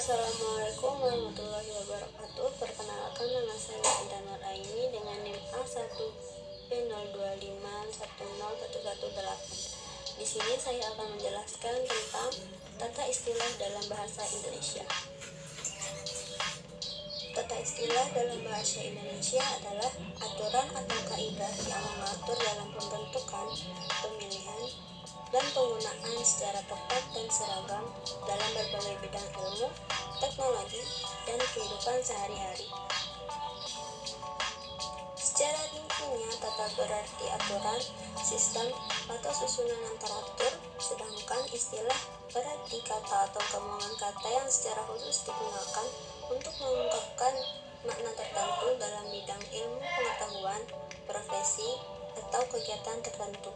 Assalamualaikum warahmatullahi wabarakatuh. Perkenalkan, nama saya Intan Nur Aini dengan NIM A1B02510118. Di sini saya akan menjelaskan tentang tata istilah dalam bahasa Indonesia. Tata istilah dalam bahasa Indonesia adalah aturan atau kaidah yang mengatur dalam pembentukan, pemilihan, dan penggunaan secara tepat dan seragam dalam berbagai bidang ilmu, teknologi, dan kehidupan sehari-hari. Secara rincinya, tata berarti aturan, sistem, atau susunan yang teratur, sedangkan istilah berarti kata atau gabungan kata yang secara khusus digunakan untuk mengungkapkan makna tertentu dalam bidang ilmu pengetahuan, profesi, atau kegiatan tertentu.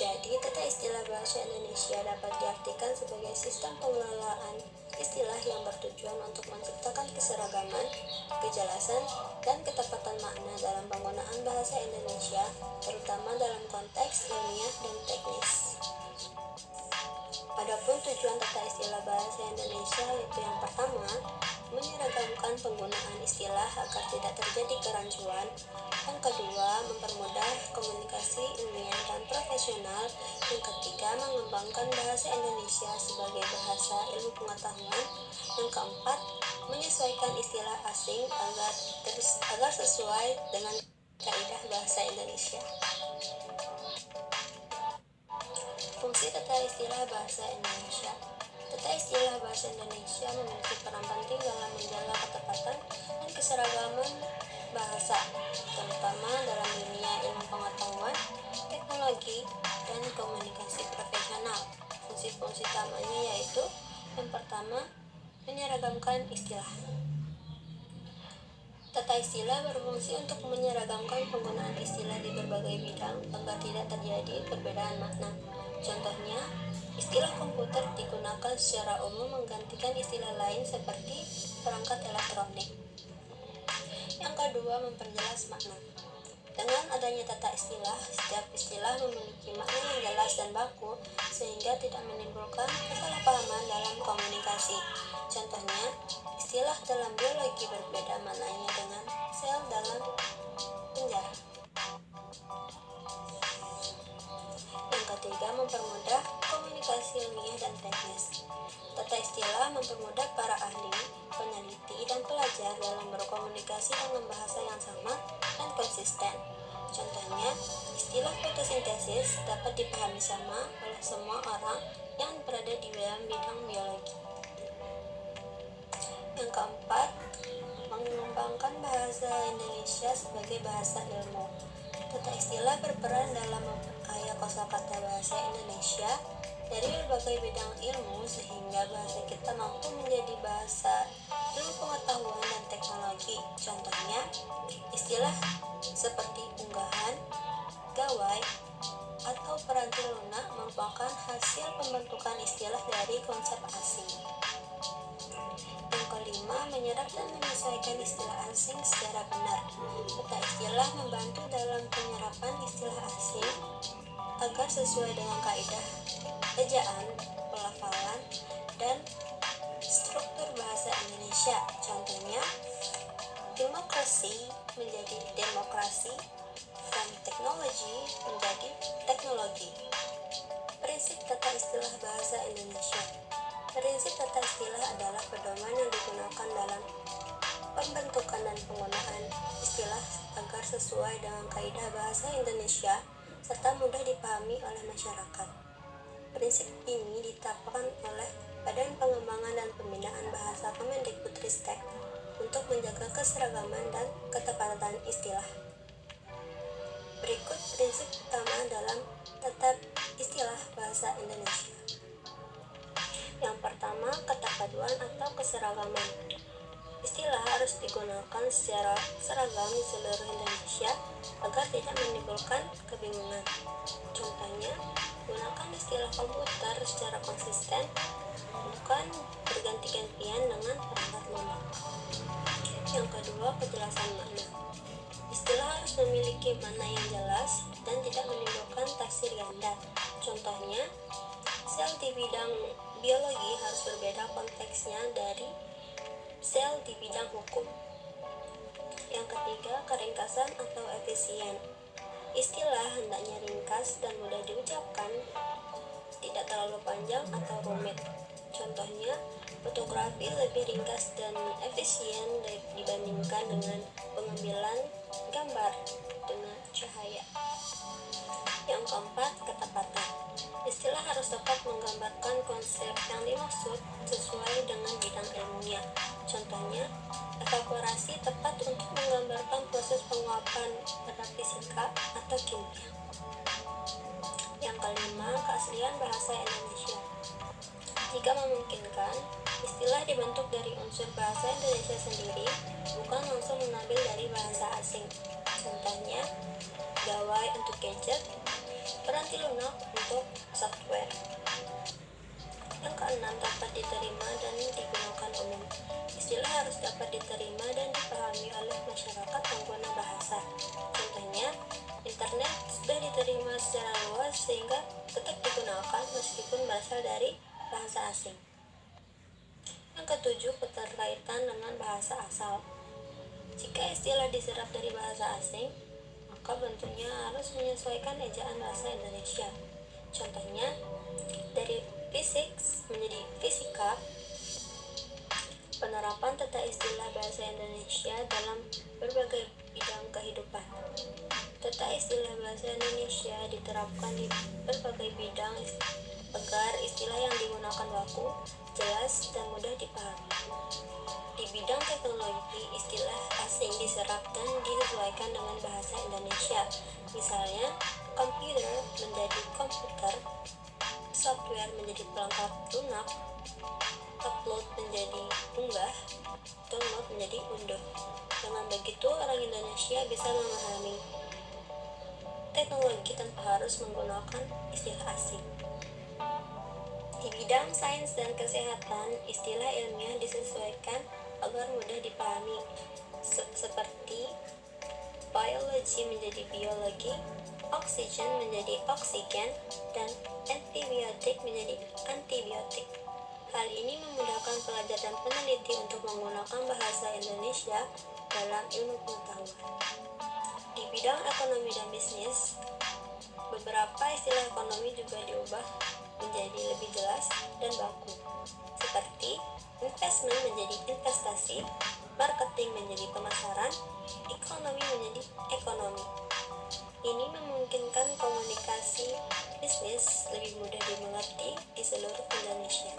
Jadi, tata istilah bahasa Indonesia dapat diartikan sebagai sistem pengelolaan istilah yang bertujuan untuk menciptakan keseragaman, kejelasan, dan ketepatan makna dalam penggunaan bahasa Indonesia, terutama dalam konteks ilmiah dan teknis. Adapun tujuan tata istilah bahasa Indonesia yaitu yang pertama, menyeragamkan penggunaan istilah agar tidak terjadi kerancuan. Yang kedua, mempermudah komunikasi ilmiah dan profesional. Yang ketiga, mengembangkan bahasa Indonesia sebagai bahasa ilmu pengetahuan. Yang keempat, menyesuaikan istilah asing agar sesuai dengan kaidah bahasa Indonesia. Fungsi tata istilah bahasa Indonesia. Tata istilah bahasa Indonesia memiliki peran penting dalam menjaga ketepatan dan keseragaman bahasa, terutama dalam dunia ilmu pengetahuan, teknologi, dan komunikasi profesional. Fungsi-fungsi utamanya yaitu yang pertama, menyeragamkan istilah. Tata istilah berfungsi untuk menyeragamkan penggunaan istilah di berbagai bidang agar tidak terjadi perbedaan makna. Contohnya, istilah komputer digunakan secara umum menggantikan istilah lain seperti perangkat elektronik. Yang kedua, memperjelas makna. Dengan adanya tata istilah, setiap istilah memiliki makna yang jelas dan baku sehingga tidak menimbulkan kesalahpahaman dalam komunikasi. Contohnya, istilah dalam biologi berbeda maknanya dengan sel dalam penjara. Yang ketiga, mempermudah komunikasi ilmiah dan teknis. Tata istilah mempermudah para ahli, peneliti, dan pelajar dalam berkomunikasi dengan bahasa yang sama dan konsisten. Contohnya, istilah fotosintesis dapat dipahami sama oleh semua orang yang berada di dalam bidang biologi. Yang keempat, mengembangkan bahasa Indonesia sebagai bahasa ilmu. Tata istilah berperan dalam memperkaya kosakata bahasa Indonesia dari berbagai bidang ilmu sehingga bahasa kita mampu menjadi bahasa ilmu pengetahuan dan teknologi. Contohnya, istilah seperti unggahan, gawai, atau peranti lunak merupakan hasil pembentukan istilah dari konsep asing. Yang kelima, menyerap dan menyesuaikan istilah asing secara benar. Tata istilah membantu dalam penyerapan istilah asing agar sesuai dengan kaidah ejaan, pelafalan, dan struktur bahasa Indonesia. Contohnya, demokrasi menjadi demokrasi dan teknologi menjadi teknologi. Prinsip tata istilah bahasa Indonesia. Prinsip tata istilah adalah pedoman yang digunakan dalam pembentukan dan penggunaan istilah agar sesuai dengan kaidah bahasa Indonesia serta mudah dipahami oleh masyarakat. Prinsip ini ditetapkan oleh Badan Pengembangan dan Pembinaan Bahasa Kemendikbudristek untuk menjaga keseragaman dan ketepatan istilah. Berikut prinsip utama dalam tata istilah bahasa Indonesia. Yang pertama, keterpaduan atau keseragaman. Istilah harus digunakan secara seragam di seluruh Indonesia agar tidak menimbulkan kebingungan. Contohnya, gunakan istilah komputer secara konsisten, bukan berganti-gantian dengan perangkat lunak. Yang kedua, kejelasan makna. Istilah harus memiliki makna yang jelas dan tidak menimbulkan tafsir ganda. Contohnya, Sel di bidang biologi harus berbeda konteksnya dari sel di bidang hukum. Yang ketiga, keringkasan atau efisien. Istilah hendaknya ringkas dan mudah diucapkan, tidak terlalu panjang atau rumit. Contohnya, fotografi lebih ringkas dan efisien dibandingkan dengan pengambilan gambar dengan cahaya. Yang keempat, ketepatan. Istilah harus tepat menggambarkan konsep yang dimaksud sesuai dengan bidang ilmunya. Contohnya, evaporasi tepat untuk menggambarkan proses penguapan pada fisika atau kimia. Yang kelima, keaslian bahasa Indonesia. Jika memungkinkan, istilah dibentuk dari unsur bahasa Indonesia sendiri, bukan langsung mengambil dari bahasa asing. Contohnya, gawai untuk gadget, peranti lunak untuk software. Yang keenam, dapat diterima dan digunakan umum. Istilah harus dapat diterima dan dipahami oleh masyarakat pengguna bahasa. Contohnya, internet sudah diterima secara luas sehingga tetap digunakan meskipun berasal dari bahasa asing. Yang ketujuh, keterkaitan dengan bahasa asal. Jika istilah diserap dari bahasa asing, maka bentuknya harus menyesuaikan ejaan bahasa Indonesia. Contohnya, dari fisik menjadi fisika, penerapan tata istilah bahasa Indonesia dalam berbagai bidang kehidupan. Tata istilah bahasa Indonesia diterapkan di berbagai bidang agar istilah yang digunakan baku, jelas, dan mudah dipahami. Di bidang teknologi, istilah asing diserap dan disesuaikan dengan bahasa Indonesia. Misalnya, komputer menjadi komputer, software menjadi pelengkap lunak, upload menjadi unggah, download menjadi unduh. Dengan begitu, orang Indonesia bisa memahami teknologi tanpa harus menggunakan istilah asing. Di bidang sains dan kesehatan, istilah ilmiah disesuaikan agar mudah dipahami, seperti biologi menjadi biologi, oksigen menjadi oksigen, dan antibiotik menjadi antibiotik. Hal ini memudahkan pelajar dan peneliti untuk menggunakan bahasa Indonesia dalam ilmu pengetahuan. Di bidang ekonomi dan bisnis, beberapa istilah ekonomi juga diubah menjadi lebih jelas dan baku, seperti investment menjadi investasi, marketing menjadi pemasaran, ekonomi menjadi ekonomi. Ini memungkinkan komunikasi bisnis lebih mudah dimengerti di seluruh Indonesia.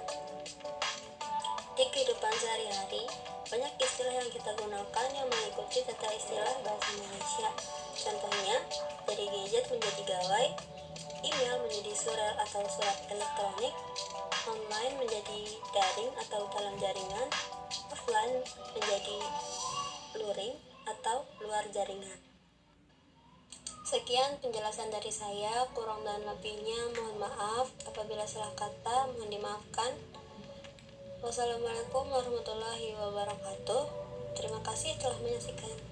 Di kehidupan sehari-hari, banyak istilah yang kita gunakan yang mengikuti tata istilah bahasa Indonesia. Contohnya, dari gadget menjadi gawai, email menjadi surat atau surat elektronik, online menjadi daring atau dalam jaringan, offline menjadi luring atau luar jaringan. Sekian penjelasan dari saya, kurang dan lebihnya mohon maaf. Apabila salah kata, mohon dimaafkan. Wassalamualaikum warahmatullahi wabarakatuh. Terima kasih telah menyaksikan.